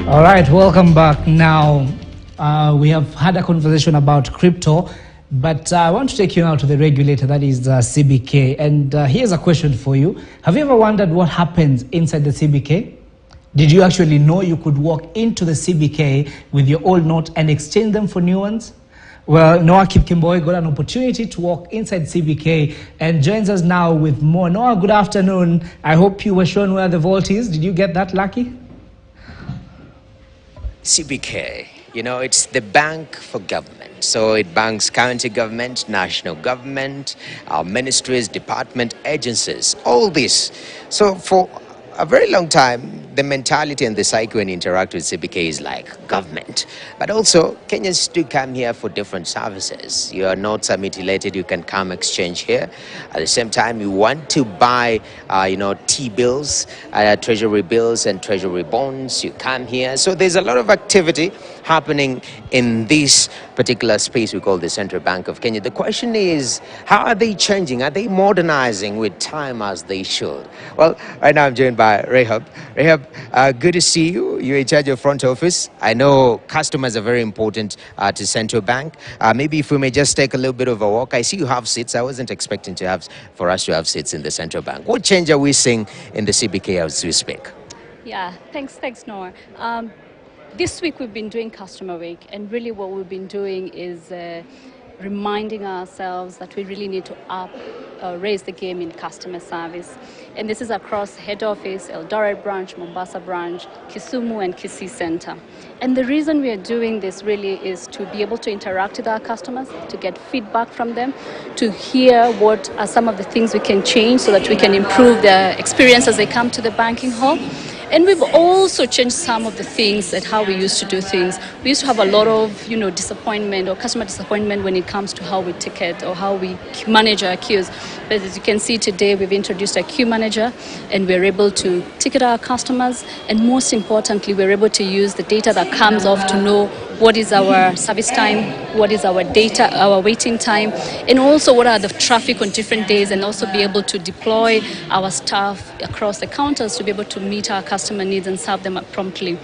All right, welcome back. Now, we have had a conversation about crypto, but I want to take you now to the regulator, that is CBK. And here's a question for you. Have you ever wondered what happens inside the CBK? Did you actually know you could walk into the CBK with your old note and exchange them for new ones? Well, Noah Kipkimboy got an opportunity to walk inside CBK and joins us now with more. Noah, good afternoon. I hope you were shown where the vault is. Did you get that lucky? CBK, you know, it's the bank for government. So it banks county government, national government, our ministries, department, agencies, all this. So for a very long time, the mentality and the psyche when you interact with CBK is like government. But also, Kenyans do come here for different services. You are not mutilated, you can come exchange here. At the same time, you want to buy, T-bills, treasury bills and treasury bonds, you come here. So there's a lot of activity happening in this particular space we call the Central Bank of Kenya. The question is, how are they changing? Are they modernizing with time as they should? Well, right now I'm joined by Rahab. Rahab, good to see you. You're in charge of front office. I know customers are very important to Central Bank. Maybe if we may just take a little bit of a walk. I see you have seats. I wasn't expecting for us to have seats in the Central Bank. What change are we seeing in the CBK as we speak? Yeah, thanks, Noah. This week we've been doing Customer Week, and really what we've been doing is reminding ourselves that we really need to raise the game in customer service. And this is across head office, Eldoret branch, Mombasa branch, Kisumu and Kisii Center. And the reason we are doing this really is to be able to interact with our customers, to get feedback from them, to hear what are some of the things we can change so that we can improve their experience as they come to the banking hall. And we've also changed some of the things at how we used to do things. We used to have a lot of, disappointment or customer disappointment when it comes to how we ticket or how we manage our queues. But as you can see today, we've introduced a queue manager, and we're able to ticket our customers. And most importantly, we're able to use the data that comes off to know what is our service time, what is our data, our waiting time, and also what are the traffic on different days, and also be able to deploy our staff across the counters to be able to meet our customer needs and serve them promptly.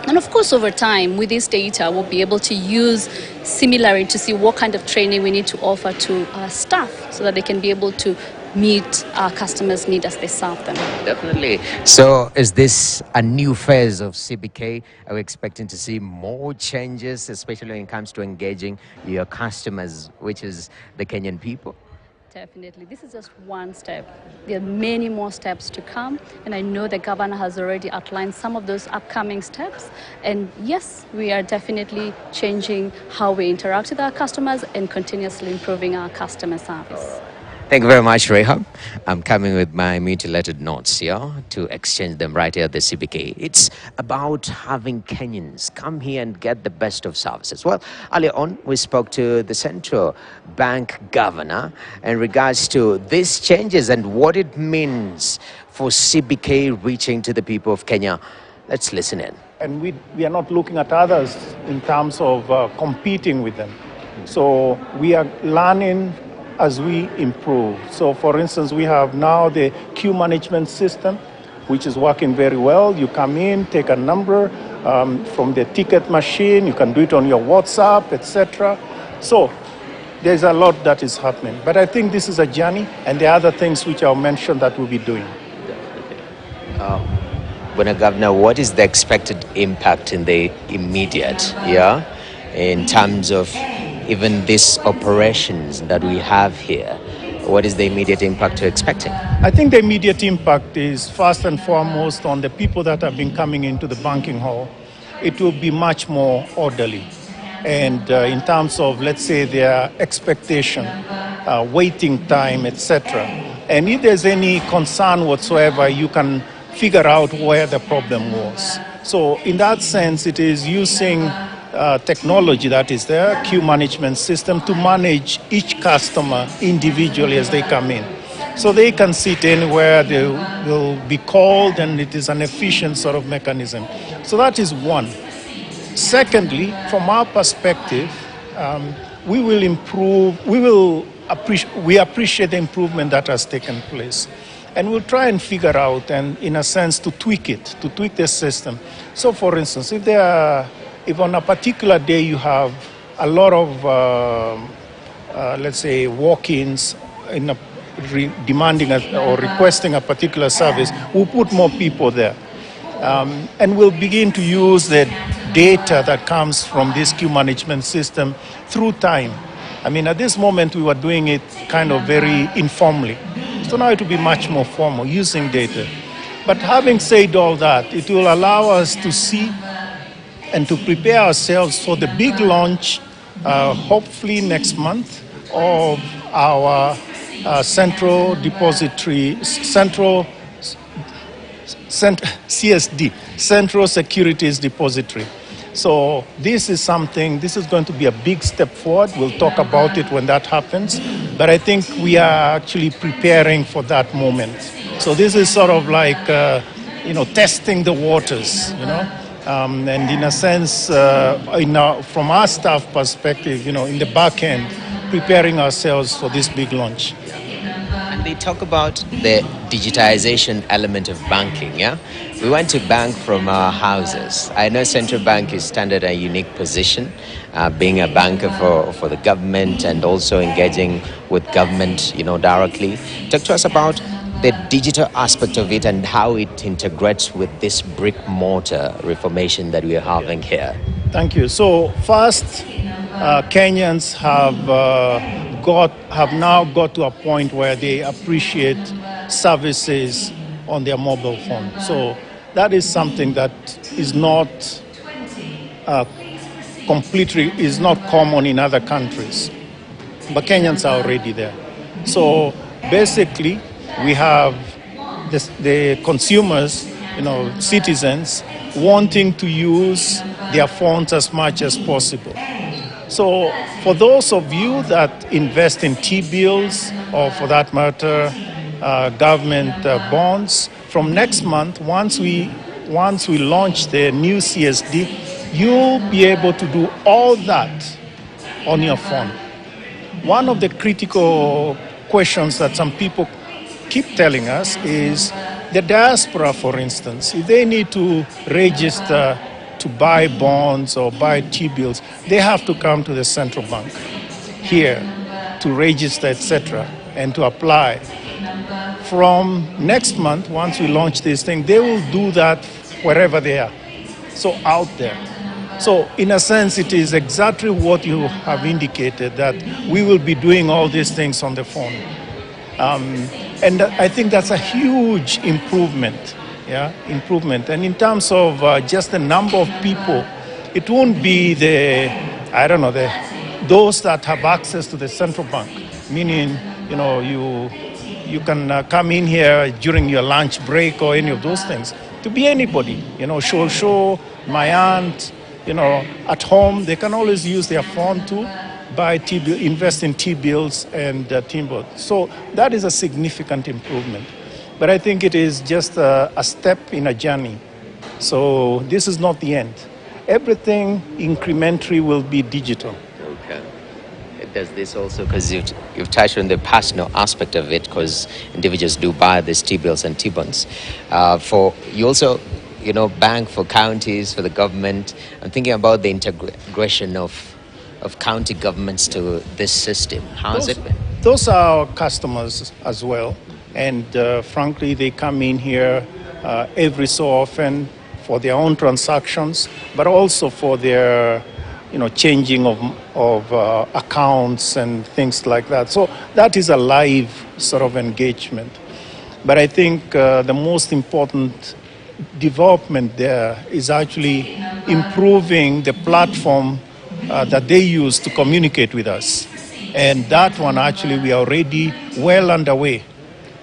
And of course, over time, with this data, we'll be able to use similarly to see what kind of training we need to offer to our staff so that they can be able to meet our customers' needs as they serve them. Definitely. So is this a new phase of CBK? Are we expecting to see more changes, especially when it comes to engaging your customers, which is the Kenyan people? Definitely. This is just one step. There are many more steps to come, and I know the governor has already outlined some of those upcoming steps. And yes, we are definitely changing how we interact with our customers and continuously improving our customer service. Thank you very much, Rahab. I'm coming with my mutilated notes here to exchange them right here at the CBK. It's about having Kenyans come here and get the best of services. Well, earlier on, we spoke to the Central Bank governor in regards to these changes and what it means for CBK reaching to the people of Kenya. Let's listen in. And we are not looking at others in terms of competing with them. So we are learning as we improve. So for instance, we have now the queue management system, which is working very well. You come in, take a number from the ticket machine, you can do it on your WhatsApp, etc. So there's a lot that is happening. But I think this is a journey, and there are other things which I'll mention that we'll be doing. Bwana Governor, what is the expected impact in the immediate, in terms of even these operations that we have here? What is the immediate impact you're expecting? I think the immediate impact is first and foremost on the people that have been coming into the banking hall. It will be much more orderly. And in terms of, let's say, their expectation, waiting time, etc. And if there's any concern whatsoever, you can figure out where the problem was. So in that sense, it is using technology that is there, queue management system, to manage each customer individually as they come in. So they can sit anywhere, they will be called, and it is an efficient sort of mechanism. So that is one. Secondly, from our perspective, we will improve, we appreciate the improvement that has taken place. And we'll try and figure out, and in a sense, to tweak the system. So, for instance, if on a particular day you have a lot of, let's say, walk-ins demanding or requesting a particular service, we'll put more people there. And we'll begin to use the data that comes from this queue management system through time. I mean, at this moment, we were doing it kind of very informally. So now it will be much more formal, using data. But having said all that, it will allow us to see and to prepare ourselves for the big launch, hopefully next month, of our central depository, CSD, Central Securities Depository. So this is going to be a big step forward. We'll talk about it when that happens. But I think we are actually preparing for that moment. So this is sort of like, testing the waters, and in a sense, from our staff perspective, in the back end, preparing ourselves for this big launch. And they talk about the digitization element of banking, yeah? We want to bank from our houses. I know Central Bank is standing at a unique position, being a banker for the government and also engaging with government, directly. Talk to us about the digital aspect of it and how it integrates with this brick-mortar reformation that we are having here. Thank you. So first, Kenyans have now got to a point where they appreciate services on their mobile phone. So that is something that is not common in other countries, but Kenyans are already there. So basically, we have the consumers, citizens, wanting to use their phones as much as possible. So for those of you that invest in T-bills, or for that matter, government bonds, from next month, once we launch the new CSD, you'll be able to do all that on your phone. One of the critical questions that some people keep telling us is the diaspora, for instance. If they need to register to buy bonds or buy T-bills, they have to come to the central bank here to register, etc., and to apply. From next month, once we launch this thing, they will do that wherever they are, so out there. So in a sense, it is exactly what you have indicated, that we will be doing all these things on the phone. And I think that's a huge improvement, improvement. And in terms of just the number of people, it won't be those that have access to the central bank, meaning, you can come in here during your lunch break or any of those things. To be anybody, show my aunt, at home, they can always use their phone to buy T-bill, invest in T-bills and T-bills. So that is a significant improvement. But I think it is just a step in a journey. So this is not the end. Everything incrementally will be digital. Okay. Does this also, because you've touched on the personal aspect of it, because individuals do buy these T-bills and T-bonds. You also, bank for counties, for the government. I'm thinking about the integration of county governments to this system. How has it been? Those are our customers as well. And frankly, they come in here every so often for their own transactions, but also for their changing of accounts and things like that. So that is a live sort of engagement. But I think the most important development there is actually improving the platform that they use to communicate with us. And that one, actually, we are already well underway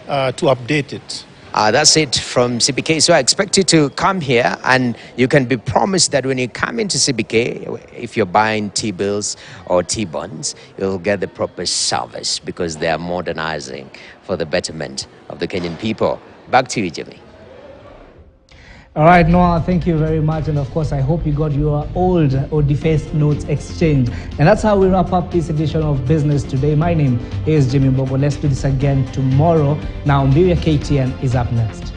to update it. That's it from CBK. So I expect you to come here, and you can be promised that when you come into CBK, if you're buying T-bills or T-bonds, you'll get the proper service, because they are modernizing for the betterment of the Kenyan people. Back to you, Jimmy. All right, Noah, thank you very much. And of course, I hope you got your old or defaced notes exchanged. And that's how we wrap up this edition of Business Today. My name is Jimmy Mbogo. Let's do this again tomorrow. Now, Mbiria KTN is up next.